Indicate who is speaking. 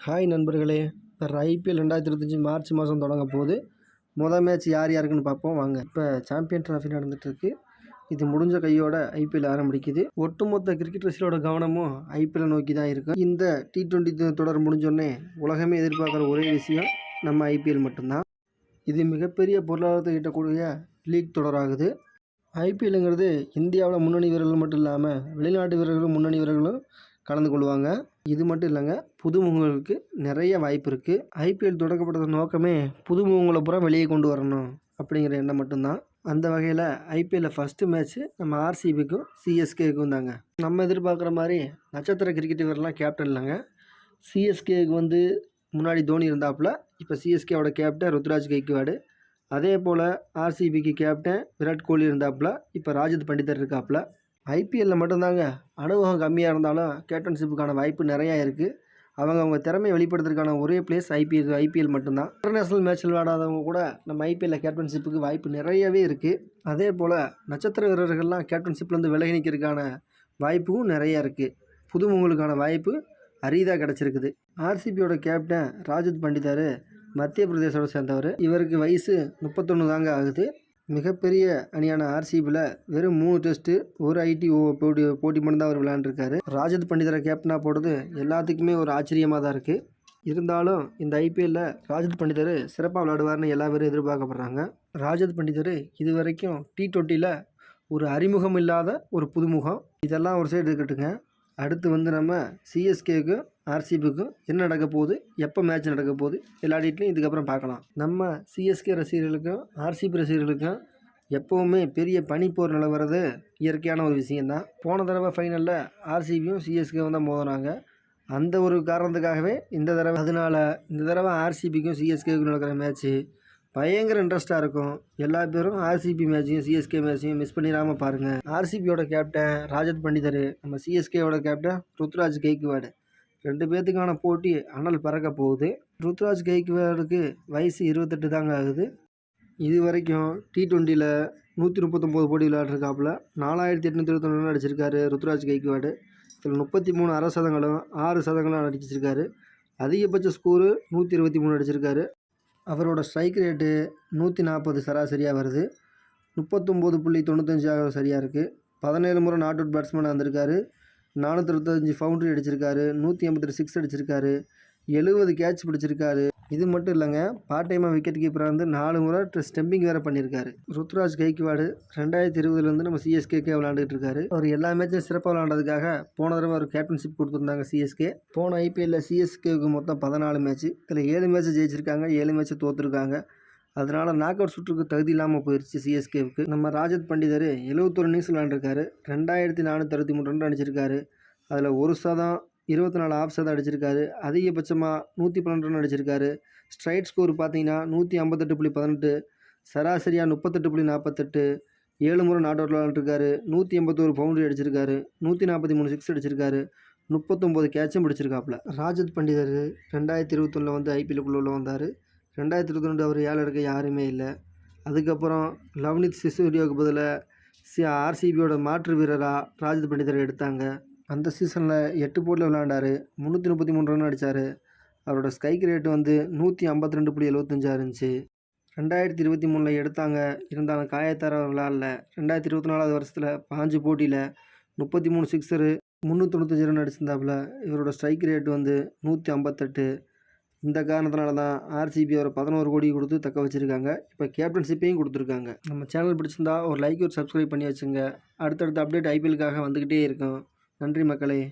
Speaker 1: Hi நண்பர்களே, இப்போ IPL 2025 March மாதம் தொடங்க போகுது. மொதல் மேட்ச் யார் யாருக்குன்னு பார்ப்போம் வாங்க. இப்போ சாம்பியன் ட்ராஃபி நடந்துகிட்ருக்கு. இது முடிஞ்ச கையோட ஐபிஎல் ஆரம்பிக்குது. ஒட்டுமொத்த கிரிக்கெட் ரசிகரோட கவனமும் ஐபிஎல் நோக்கி தான் இருக்கும். இந்த T20 தொடர் முடிஞ்சோடனே உலகமே எதிர்பார்க்குற ஒரே விஷயம் நம்ம ஐபிஎல் மட்டும்தான். இது மிகப்பெரிய பொருளாதாரத்தை ஈட்டக்கூடிய லீக் தொடராகுது. ஐபிஎல்லுங்கிறது இந்தியாவில் முன்னணி வீரர்கள் மட்டும் இல்லாமல் வெளிநாட்டு வீரர்களும் முன்னணி வீரர்களும் கலந்து கொள்வாங்க. இது மட்டும் இல்லைங்க, புதுமுகங்களுக்கு நிறைய வாய்ப்பு இருக்குது. ஐபிஎல் தொடக்கப்பட்ட நோக்கமே புதுமுகங்களை பூரா வெளியே கொண்டு வரணும் அப்படிங்கிற எண்ணம் மட்டும்தான். அந்த வகையில் ஐபிஎல்லில் ஃபஸ்ட்டு மேட்ச்சு நம்ம ஆர்சிபிக்கும் சிஎஸ்கேக்கும் தாங்க. நம்ம எதிர்பார்க்குற மாதிரி நட்சத்திர கிரிக்கெட் வீரர்லாம் கேப்டன் இல்லைங்க. சிஎஸ்கேவுக்கு முன்னாடி தோனி இருந்தாப்புல, இப்போ சிஎஸ்கேவோட கேப்டன் ருத்ராஜ் கெய்க்வாடு. அதே போல் ஆர்சிபிக்கு கேப்டன் விராட் கோலி இருந்தாப்புல, இப்போ ராஜத் பண்டிதர் இருக்காப்புல. ஐபிஎல்லில் மட்டும்தாங்க அனுபவம் கம்மியாக இருந்தாலும் கேப்டன்ஷிப்புக்கான வாய்ப்பு நிறையா இருக்குது. அவங்க திறமையை வெளிப்படுத்துறதுக்கான ஒரே பிளேஸ் ஐபிஎல் மட்டும்தான். இன்டர்நேஷ்னல் மேட்ச்சில் விளையாடாதவங்க கூட நம்ம ஐபிஎல்லில் கேப்டன்ஷிப்புக்கு வாய்ப்பு நிறையவே இருக்குது. அதே போல் நட்சத்திர வீரர்கள்லாம் கேப்டன்ஷிப்லேருந்து விலகி நிற்கிறதுக்கான வாய்ப்பும் நிறையா இருக்குது. புதுமுகங்களுக்கான வாய்ப்பு அரிதாக கிடச்சிருக்குது. ஆர்சிபியோட கேப்டன் ராஜத் பண்டிதர் மத்திய பிரதேசோட சேர்ந்தவர். இவருக்கு வயசு 31 தாங்க ஆகுது. மிகப்பெரிய அணியான ஆர்சிபியில் வெறும் 3 டெஸ்ட்டு, ஒரு ஐடி போட்டி மட்டும்தான் அவர் விளையாண்டுருக்காரு. ராஜத் பண்டிதரை கேப்டனாக போடுறது எல்லாத்துக்குமே ஒரு ஆச்சரியமாக தான் இருக்குது. இருந்தாலும் இந்த ஐபிஎல்லில் ராஜத் பண்டிதர் சிறப்பாக விளையாடுவார்னு எல்லா பேரும் எதிர்பார்க்கப்படுறாங்க. ராஜத் பண்டிதர் இது வரைக்கும் T20யில் ஒரு அறிமுகம் இல்லாத ஒரு புதுமுகம். இதெல்லாம் ஒரு சைடு இருக்கட்டுங்க. அடுத்து நம்ம சிஎஸ்கேவுக்கும் ஆர்சிபிக்கும் என்ன நடக்க போகுது, எப்போ மேட்ச் நடக்க போகுது, எல்லா டீட்லையும் இதுக்கப்புறம் பார்க்கலாம். நம்ம சிஎஸ்கே ரசிகர்களுக்கும் ஆர்சிபி ரசிகர்களுக்கும் எப்போவுமே பெரிய பனிப்போர் நிலவரது இயற்கையான ஒரு விஷயந்தான். போன தடவை ஃபைனலில் ஆர்சிபியும் சிஎஸ்கேவும் தான் மோதினாங்க. அந்த ஒரு காரணத்துக்காகவே இந்த தடவை ஆர்சிபிக்கும் சிஎஸ்கேவுக்கும் நடக்கிற மேட்ச்சு பயங்கர இன்ட்ரெஸ்ட்டாக இருக்கும். எல்லா பேரும் ஆர்சிபி மேட்சையும் சிஎஸ்கே மேட்சையும் மிஸ் பண்ணிடாமல் பாருங்கள். ஆர்சிபியோட கேப்டன் ராஜத் பண்டிதர், நம்ம சிஎஸ்கேவோட கேப்டன் ருத்ராஜ் கெய்க்வாடு, 2 பேர்த்துக்கான போட்டி அனல் பறக்க போகுது. ருத்ராஜ் கெய்க்வாடுக்கு வயசு 28 தாங்க ஆகுது. இது வரைக்கும் T20யில் 139 போட்டி விளையாடுறாப்புல. 4821 ரன் அடிச்சிருக்காரு ருத்ராஜ் கெய்க்வாடு. இதில் 33 அரை சதங்களும் 6 சதங்களும் அடிச்சிருக்காரு. அதிகபட்ச ஸ்கோரு 123 அடிச்சிருக்காரு. அவரோட ஸ்ட்ரைக் ரேட்டு 140 சராசரியாக வருது. 39.95 சரியாக இருக்குது. 17 முறை நாட் அவுட் பேட்ஸ்மேனாக வந்திருக்காரு. 425 பவுண்டரி அடிச்சிருக்காரு. 186 சிக்ஸ் அடிச்சிருக்காரு. 70 கேட்ச் பிடிச்சிருக்காரு. இது மட்டும் இல்லைங்க, பார்ட் டைமாக விக்கெட் கீப்பராக 4 முறை ஸ்டெம்பிங் வேறு பண்ணியிருக்காரு. ருத்ராஜ் கெய்க்வாடு 2020 நம்ம சிஎஸ்கேக்கே விளையாண்டுட்டு இருக்காரு. அவர் எல்லா மேட்சும் சிறப்பாக விளையாண்டதுக்காக போன தடவை அவர் கேப்டன்ஷிப் கொடுத்துருந்தாங்க சிஎஸ்கே. போன ஐபிஎல்லில் சிஎஸ்கேவுக்கு மொத்தம் 14 மேட்ச்சு. இதில் 7 மேட்ச்சு ஜெயிச்சிருக்காங்க, 7 மேட்ச்சு தோற்றுருக்காங்க. அதனால் நாக் அவுட் சுற்றுக்கு தகுதி இல்லாமல் போயிடுச்சு சிஎஸ்கேவுக்கு. நம்ம ராஜத் பண்டிதர் 71 இன்னிங்ஸ் விளையாண்டுருக்காரு. 2463 ரன் அடிச்சிருக்காரு. அதில் 1 சதம், 24 ஆஃப் சதம் அடிச்சிருக்காரு. அதிகபட்சமாக 112 ரன் அடிச்சிருக்காரு. ஸ்ட்ரைட் ஸ்கோர் பார்த்தீங்கன்னா 158.18, சராசரியாக 38.48, 7 முறை நாட் அவுட் விளையாண்டுருக்காரு. 181 பவுண்டரி அடிச்சிருக்காரு. 143 சிக்ஸ் அடிச்சிருக்காரு. 39 கேட்சும் பிடிச்சிருக்காப்புல. ராஜத் பண்டிதர் 2021 ஐபிஎல்லுக்குள்ளே வந்தார். 2022 அவர் 7 எடுக்க யாருமே இல்லை. அதுக்கப்புறம் லவ்னித் சிசோடியாவுக்கு பதிலாக ஆர்சிபியோட மாற்று வீரராக ராஜத் பண்டிதரை எடுத்தாங்க. அந்த சீசனில் 8 போட்டியில் விளையாண்டார். 333 ரன் அடித்தார். அவரோட ஸ்ட்ரைக் ரேட்டு 152.75 இருந்துச்சு. 2023 எடுத்தாங்க. இருந்தாலும் காயத்தார விளையாடல. 2024 வருஷத்தில் 5 போட்டியில் 33 சிக்ஸரு, 395 ரன் அடிச்சிருந்தாப்புல. இவரோட ஸ்ட்ரைக் ரேட்டு 158. இந்த காரணத்தினால தான் ஆர்சிபி அவரை 11 கோடி கொடுத்து தக்க வச்சுருக்காங்க. இப்போ கேப்டன்ஷிப்பையும் கொடுத்துருக்காங்க. நம்ம சேனல் பிடிச்சிருந்தா ஒரு லைக், ஒரு சப்ஸ்கிரைப் பண்ணி வச்சுங்க. அடுத்தடுத்த அப்டேட் ஐபிஎல்லுக்காக வந்துக்கிட்டே இருக்கும். நன்றி மக்களே.